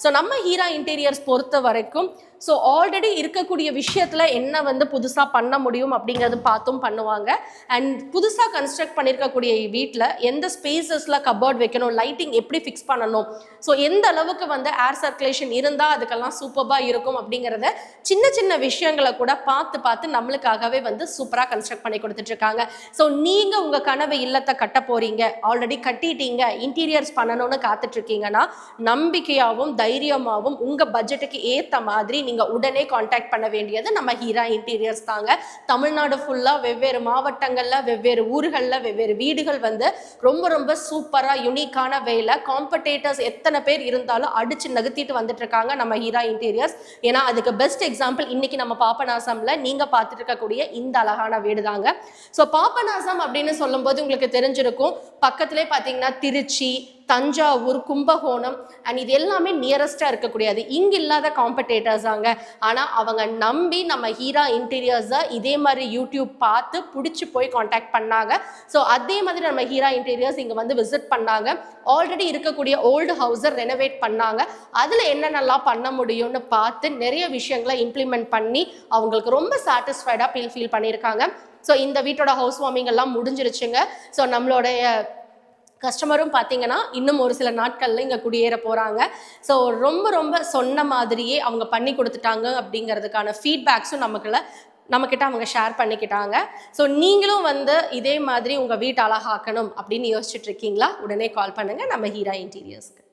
So நம்ம Heera interiors பொறுத்த வரைக்கும் ஸோ ஆல்ரெடி இருக்கக்கூடிய விஷயத்தில் என்ன வந்து புதுசாக பண்ண முடியும் அப்படிங்கிறது பார்த்தும் பண்ணுவாங்க. அண்ட் புதுசாக கன்ஸ்ட்ரக்ட் பண்ணியிருக்கக்கூடிய வீட்டில் எந்த ஸ்பேசஸில் கபோர்ட் வைக்கணும், லைட்டிங் எப்படி ஃபிக்ஸ் பண்ணணும், ஸோ எந்த அளவுக்கு வந்து ஏர் சர்க்குலேஷன் இருந்தால் அதுக்கெல்லாம் சூப்பராக இருக்கும் அப்படிங்கிறத சின்ன சின்ன விஷயங்களை கூட பார்த்து பார்த்து நம்மளுக்காகவே வந்து சூப்பராக கன்ஸ்ட்ரக்ட் பண்ணி கொடுத்துட்ருக்காங்க. ஸோ நீங்கள் உங்கள் கனவு இல்லத்தை கட்ட போகிறீங்க, ஆல்ரெடி கட்டிட்டீங்க, இன்டீரியர்ஸ் பண்ணணும்னு காத்துட்ருக்கீங்கன்னா நம்பிக்கையாகவும் தைரியமாகவும் உங்கள் பட்ஜெட்டுக்கு ஏற்ற மாதிரி நீங்கள் உடனே காண்டாக்ட் பண்ண வேண்டியது நம்ம ஹீரா இன்டீரியர்ஸ் தாங்க. தமிழ்நாடு ஃபுல்லாக வெவ்வேறு மாவட்டங்களில் வெவ்வேறு ஊர்களில் வெவ்வேறு வீடுகள் வந்து ரொம்ப ரொம்ப சூப்பராக யூனிக்கான வேலை, காம்படேட்டர்ஸ் எத்தனை பேர் இருந்தாலும் அடிச்சு நகர்த்திட்டு வந்துட்டு இருக்காங்க நம்ம ஹீரா இன்டீரியர்ஸ். ஏன்னா அதுக்கு பெஸ்ட் எக்ஸாம்பிள் இன்னைக்கு நம்ம பாபநாசம்ல நீங்கள் பார்த்துட்டு இருக்கக்கூடிய இந்த அழகான வீடு தாங்க. ஸோ பாபநாசம் அப்படின்னு சொல்லும்போது உங்களுக்கு தெரிஞ்சிருக்கும், பக்கத்திலே பார்த்தீங்கன்னா திருச்சி, தஞ்சாவூர், கும்பகோணம் அண்ட் இது எல்லாமே நியரஸ்டாக இருக்கக்கூடியது. இங்கே இல்லாத காம்படேட்டர்ஸாங்க. ஆனால் அவங்க நம்பி நம்ம ஹீரா இன்டீரியர்ஸை இதே மாதிரி யூடியூப் பார்த்து பிடிச்சி போய் காண்டாக்ட் பண்ணாங்க. ஸோ அதே மாதிரி நம்ம ஹீரா இன்டீரியர்ஸ் இங்கே வந்து விசிட் பண்ணாங்க. ஆல்ரெடி இருக்கக்கூடிய ஓல்டு ஹவுஸை ரெனோவேட் பண்ணாங்க. அதில் என்னென்னலாம் பண்ண முடியும்னு பார்த்து நிறைய விஷயங்களை இம்ப்ளிமெண்ட் பண்ணி அவங்களுக்கு ரொம்ப சாட்டிஸ்ஃபைடாக ஃபீல் பண்ணியிருக்காங்க. ஸோ இந்த வீட்டோட ஹவுஸ் வார்மிங் எல்லாம் முடிஞ்சிருச்சுங்க. ஸோ நம்மளுடைய கஸ்டமரும் பார்த்தீங்கன்னா இன்னும் ஒரு சில நாட்களில் இங்கே குடியேற போகிறாங்க. ஸோ ரொம்ப ரொம்ப சொன்ன மாதிரியே அவங்க பண்ணி கொடுத்துட்டாங்க அப்படிங்கிறதுக்கான ஃபீட்பேக்ஸும் நம்மக்கிட்ட அவங்க ஷேர் பண்ணிக்கிட்டாங்க. ஸோ நீங்களும் வந்து இதே மாதிரி உங்கள் வீட்டை அழகாக்கணும் அப்படின்னு யோசிச்சுட்டு இருக்கீங்களா? உடனே கால் பண்ணுங்கள் நம்ம ஹீரா இன்டீரியர்ஸ்க்கு.